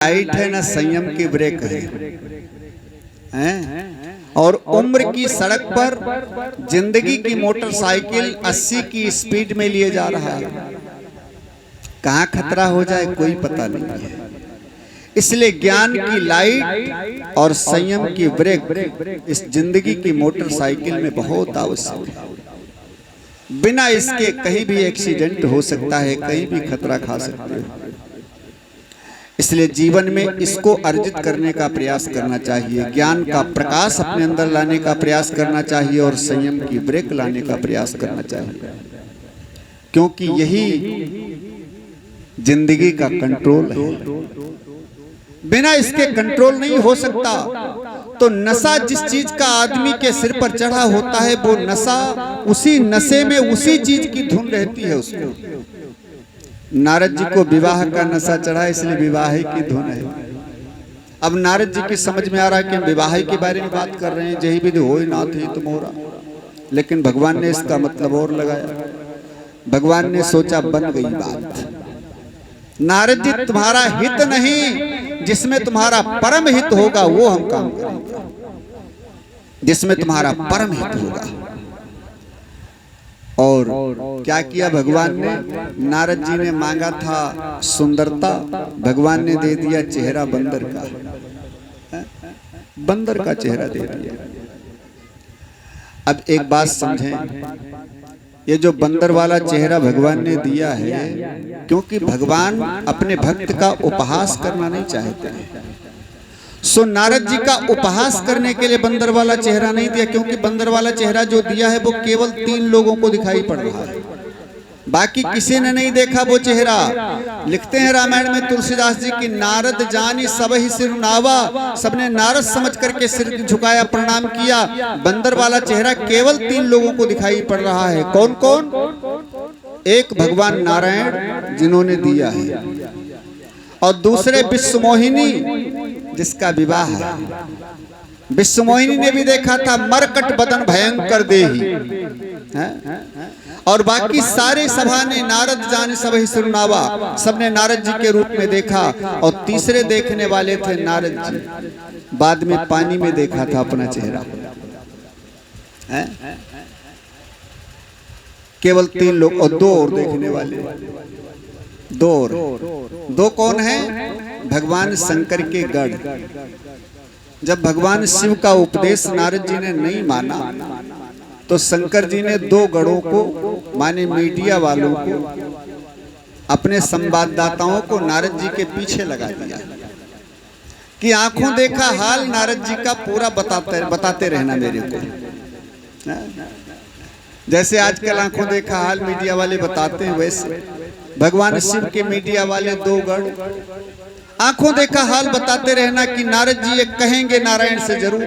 Light है ना संयम की ब्रेक है, और उम्र की सड़क पर जिंदगी की मोटरसाइकिल 80 की स्पीड में लिए जा रहा है। कहाँ खतरा हो जाए कोई पता नहीं है। इसलिए ज्ञान की लाइट और संयम की ब्रेक इस जिंदगी की मोटरसाइकिल में बहुत आवश्यक है। बिना इसके कहीं भी एक्सीडेंट हो सकता है, कहीं भी खतरा खा सकते हो। इसलिए जीवन में इसको अर्जित करने का प्रयास करना चाहिए, ज्ञान का प्रकाश अपने अंदर लाने का प्रयास करना चाहिए और संयम की ब्रेक लाने का प्रयास करना चाहिए, क्योंकि यही जिंदगी का कंट्रोल है। बिना इसके कंट्रोल नहीं हो सकता। तो नशा जिस चीज का आदमी के सिर पर चढ़ा होता है, वो नशा उसी नशे में उसी चीज की धुन रहती है उसको। नारद जी को विवाह का नशा चढ़ा, इसलिए विवाह की धुन है। अब नारद जी की समझ में आ रहा है कि हम विवाह के बारे में बात कर रहे हैं, जही विधि होई नाथ ही तुमोरा, लेकिन भगवान ने इसका मतलब और लगाया। भगवान ने सोचा बन गई बात। नारद जी तुम्हारा हित नहीं, जिसमें तुम्हारा परम हित होगा वो हम काम करेंगे, जिसमें तुम्हारा परम हित होगा। और क्या किया भगवान ने? नारद जी ने मांगा था सुंदरता, भगवान ने दे दिया चेहरा बंदर का, बंदर का चेहरा दे दिया। अब एक बात समझें, ये जो बंदर वाला चेहरा भगवान ने दिया है, क्योंकि भगवान अपने भक्त का उपहास करना नहीं चाहते हैं। सो नारद जी का उपहास करने के लिए बंदर वाला चेहरा नहीं दिया, क्योंकि बंदर वाला चेहरा जो दिया है वो केवल 3 लोगों को दिखाई पड़ रहा है, बाकी किसी ने नहीं देखा वो चेहरा। लिखते हैं रामायण में तुलसीदास जी की, नारद जानी सब ही सिर नावा, सबने नारद समझ करके सिर झुकाया, प्रणाम किया। बंदर वाला चेहरा केवल 3 लोगों को दिखाई पड़ रहा है। कौन कौन? एक भगवान नारायण जिन्होंने दिया है, और दूसरे विश्वमोहिनी जिसका विवाह है। विश्वमोहिनी ने भी देखा था, मरकट बदन भयंकर देही, और बाकी सारे सभा ने नारद जाने सब ही सुनावा, सबने नारद जी के रूप में देखा। और तीसरे देखने वाले थे नारद जी, बाद में पानी में देखा था अपना चेहरा। केवल 3 लोग, और 2 और देखने वाले, 2 और। 2 कौन है? भगवान शंकर के गढ़। जब भगवान शिव का उपदेश नारद जी ने नहीं माना, तो शंकर जी ने 2 गढ़ों को, माने मीडिया वालों को, अपने संवाददाताओं को नारद जी के पीछे लगा दिया कि आंखों देखा हाल नारद जी का पूरा बताते रहना मेरे को। जैसे आजकल आंखों देखा हाल मीडिया वाले बताते हैं, वैसे भगवान शिव के मीडिया वाले 2 गढ़ आंखों देखा हाल बताते रहना कि नारद जी ये कहेंगे नारायण से जरूर।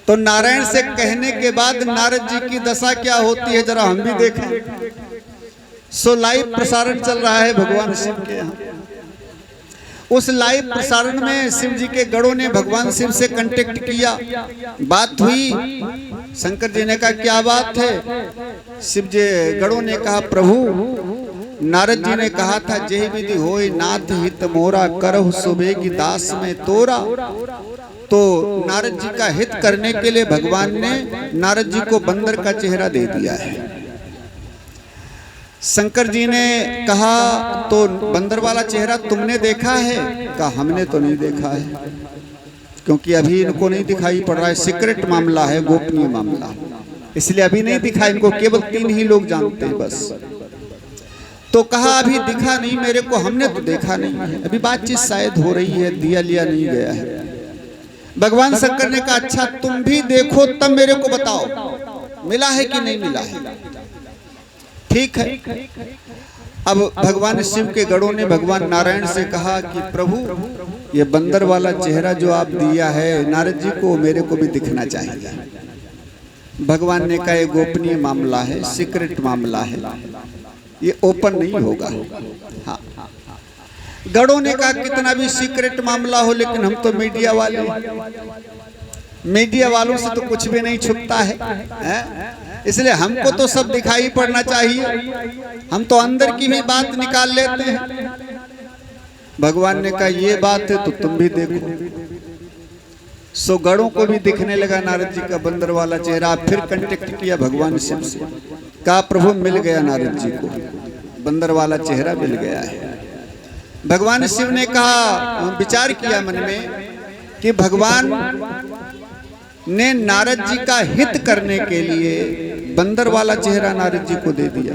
तो नारायण से कहने के बाद नारद जी की दशा क्या होती है जरा हम भी देखें। सो लाइव प्रसारण चल रहा है भगवान शिव के यहाँ। उस लाइव प्रसारण में शिव जी के गढ़ों ने भगवान शिव से कांटेक्ट किया, बात हुई। शंकर जी ने कहा क्या बात है? शिव जी गढ़ों ने कहा प्रभु, नारद जी ने कहा था जेहि विधि होय नाथ हित मोरा, करहु सुबह की दास में तोरा। तो नारद जी का हित करने के लिए भगवान ने नारद जी को बंदर का चेहरा दे दिया है। शंकर जी ने कहा तो बंदर वाला चेहरा तुमने देखा है? कहा हमने तो नहीं देखा है, क्योंकि अभी इनको नहीं दिखाई पड़ रहा है, सीक्रेट मामला है, गोपनीय मामला, इसलिए अभी नहीं दिखा इनको, केवल 3 ही लोग जानते हैं बस। तो कहा अभी दिखा नहीं मेरे को, हमने तो देखा नहीं है, अभी बातचीत शायद हो रही है, दिया लिया नहीं गया है। भगवान शंकर ने कहा अच्छा तुम भी देखो तब मेरे को बताओ मिला है कि नहीं मिला है। ठीक है। अब भगवान शिव के गढ़ों ने भगवान नारायण से कहा कि प्रभु ये बंदर वाला चेहरा जो आप दिया है नारद जी को, मेरे को भी दिखना चाहिए। भगवान ने कहा ये गोपनीय मामला है, सीक्रेट मामला है, ये ओपन नहीं होगा। हाँ, गढ़ों ने कहा कितना भी सीक्रेट मामला हो, लेकिन हम तो मीडिया वाले, मीडिया वालों से तो कुछ भी नहीं छुपता है, इसलिए हमको तो सब दिखाई पड़ना चाहिए, हम तो अंदर की भी बात निकाल लेते हैं। भगवान ने कहा ये बात है तो तुम भी देखो। सो गणों को भी दिखने लगा नारद जी का बंदर वाला चेहरा। फिर कांटेक्ट किया भगवान शिव से, कहा प्रभु मिल गया नारद जी को, बंदर वाला चेहरा मिल गया है। भगवान शिव ने कहा, विचार किया मन में कि भगवान ने नारद जी का हित करने के लिए बंदर वाला चेहरा नारद जी को दे दिया।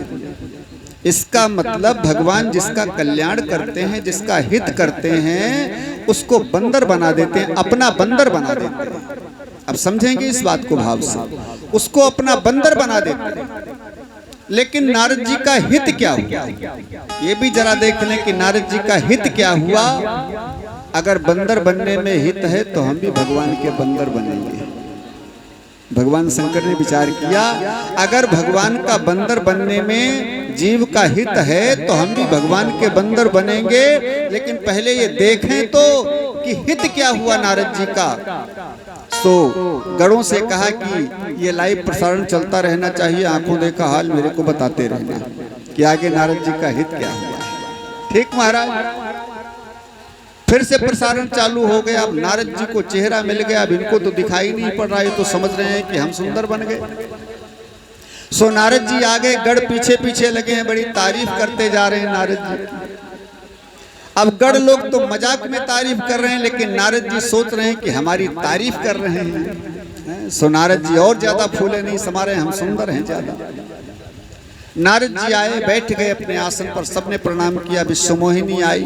इसका मतलब भगवान जिसका कल्याण करते हैं, जिसका हित करते हैं, उसको बंदर बना देते हैं, अपना बंदर बना देते हैं। अब समझेंगे इस बात को भाव से, उसको अपना बंदर बना देते हैं। लेकिन नारद जी का हित क्या हुआ, ये भी जरा देख लें कि नारद जी का हित क्या हुआ। अगर बंदर बनने में हित है तो हम भी भगवान के बंदर बनेंगे। भगवान शंकर ने विचार किया, अगर भगवान का बंदर बनने में जीव का हित है तो हम भी भगवान के बंदर बनेंगे। लेकिन पहले ये देखें तो कि हित क्या हुआ नारद जी का। तो गणों से कहा कि ये लाइव प्रसारण चलता रहना चाहिए, आंखों देखा हाल मेरे को बताते रहना कि आगे नारद जी का हित क्या हुआ। ठीक महाराज, फिर से प्रसारण चालू हो गया। अब नारद जी को चेहरा मिल गया, अब इनको तो दिखाई नहीं पड़ रहा है, तो समझ रहे हैं कि हम सुंदर बन गए। सो नारद जी आगे, गढ़ पीछे पीछे लगे हैं, बड़ी तारीफ करते जा रहे हैं नारद जी। अब गढ़ लोग तो मजाक में तारीफ कर रहे हैं, लेकिन नारद जी सोच रहे हैं कि हमारी तारीफ कर रहे हैं। सो नारद जी और ज्यादा फूले नहीं समा रहे, हम सुंदर हैं ज्यादा। नारद जी आए, बैठ गए अपने आसन पर, सबने प्रणाम किया। विश्वमोहिनी आई।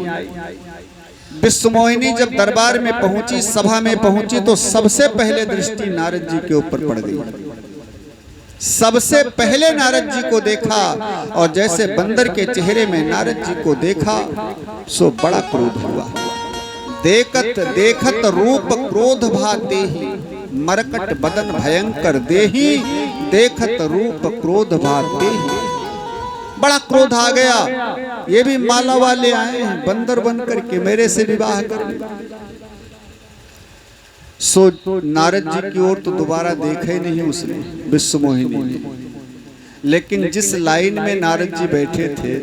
विश्वमोहिनी जब दरबार में पहुंची, सभा में पहुंची, तो सबसे पहले दृष्टि नारद जी के ऊपर पड़ गई। सबसे पहले नारद जी को देखा, और जैसे बंदर के चेहरे में नारद जी को देखा, सो बड़ा क्रोध हुआ। देखत देखत रूप क्रोध भा देहि, मरकट बदन भयंकर देहि, देखत रूप क्रोध भा देहि। बड़ा क्रोध आ गया। ये भी माला वाले आए हैं बंदर बन करके मेरे से विवाह कर। सो नारद जी की ओर तो दोबारा देखा ही नहीं उसने, विश्वमोहिनी ने। लेकिन जिस लाइन में नारद जी बैठे थे,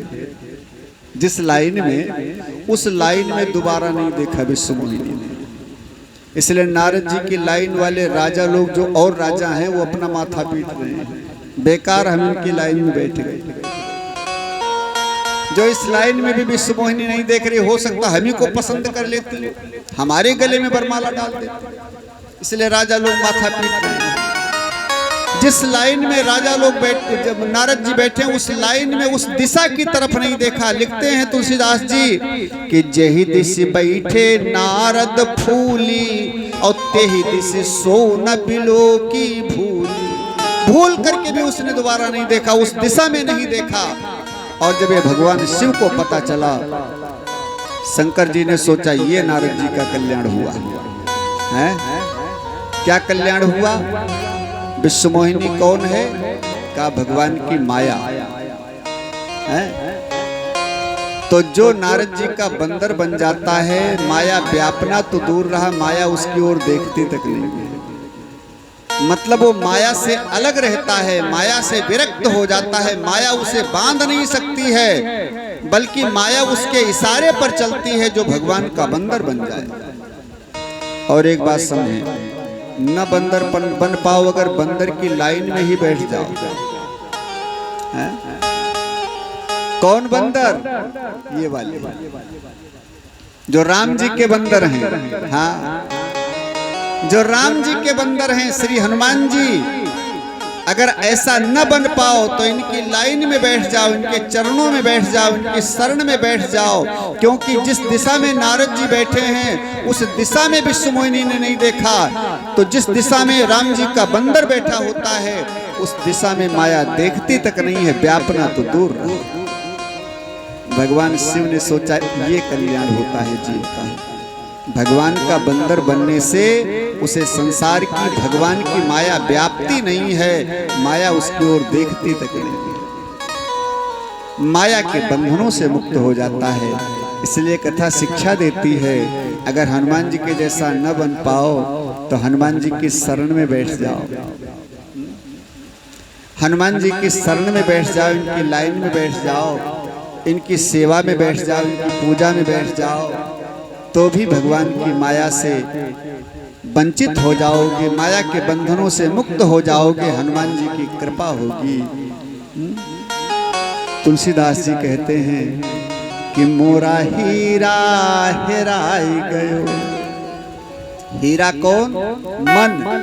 जिस लाइन में, उस लाइन में दोबारा नहीं देखा विश्वमोहिनी ने। इसलिए नारद जी की लाइन वाले राजा लोग, जो और राजा हैं, वो अपना माथा पीट रहे हैं, बेकार हम इनकी लाइन में बैठ गए। जो इस लाइन में भी विश्वमोहिनी नहीं देख रही, हो सकता हम ही को पसंद कर लेती, हमारे गले में वरमाला डाल देती। इसलिए राजा लोग माथा पीट रहे हैं। जिस लाइन में राजा लोग बैठे, जब नारद जी बैठे, उस लाइन में उस दिशा की तरफ नहीं देखा। लिखते हैं तुलसीदास जी कि जेहि दिश बैठे नारद फूली, और तेहि दिश सोन बिलो की भूली। भूल करके भी उसने दोबारा नहीं देखा, उस दिशा में नहीं देखा। और जब ये भगवान शिव को पता चला, शंकर जी ने सोचा ये नारद जी का कल्याण हुआ है। क्या कल्याण हुआ? विश्वमोहिनी कौन है? का भगवान की माया है। तो जो नारद जी का बंदर बन जाता है, माया व्यापना तो दूर रहा, माया उसकी ओर देखती तक नहीं। मतलब वो माया से अलग रहता है, माया से विरक्त हो जाता है, माया उसे बांध नहीं सकती है, बल्कि माया उसके इशारे पर चलती है जो भगवान का बंदर बन जाए। और एक बात समझे, न बंदर बन पाओ अगर बंदर की लाइन में ही बैठ जाओ। है? कौन बंदर? ये वाले जो राम जी के बंदर हैं। हाँ, जो राम जी के बंदर हैं, श्री हनुमान जी। अगर ऐसा न बन पाओ तो इनकी लाइन में बैठ जाओ, इनके चरणों में बैठ जाओ, इनकी शरण में बैठ जाओ। क्योंकि जिस दिशा में नारद जी बैठे हैं, उस दिशा में विश्वमोहिनी ने नहीं देखा। तो जिस दिशा में राम जी का बंदर बैठा होता है, उस दिशा में माया देखती तक नहीं है, व्यापना तो दूर। भगवान शिव ने सोचा ये कल्याण होता है जीव का। भगवान का बंदर बनने से उसे संसार की, भगवान की माया व्याप्ति नहीं है, माया उसकी ओर देखती तक नहीं है, माया के बंधनों से मुक्त हो जाता है। इसलिए कथा शिक्षा देती है, अगर हनुमान जी के जैसा न बन पाओ तो हनुमान जी की शरण में बैठ जाओ। हनुमान जी की शरण में बैठ जाओ, इनकी लाइन में बैठ जाओ। इनकी सेवा में बैठ जाओ, इनकी पूजा में बैठ जाओ, तो भी भगवान की माया से वंचित हो जाओगे, माया के बंधनों से मुक्त हो जाओगे, हनुमान जी की कृपा होगी। तुलसीदास जी कहते हैं कि मोरा हीरा हेराई गयो। हीरा कौन? मन।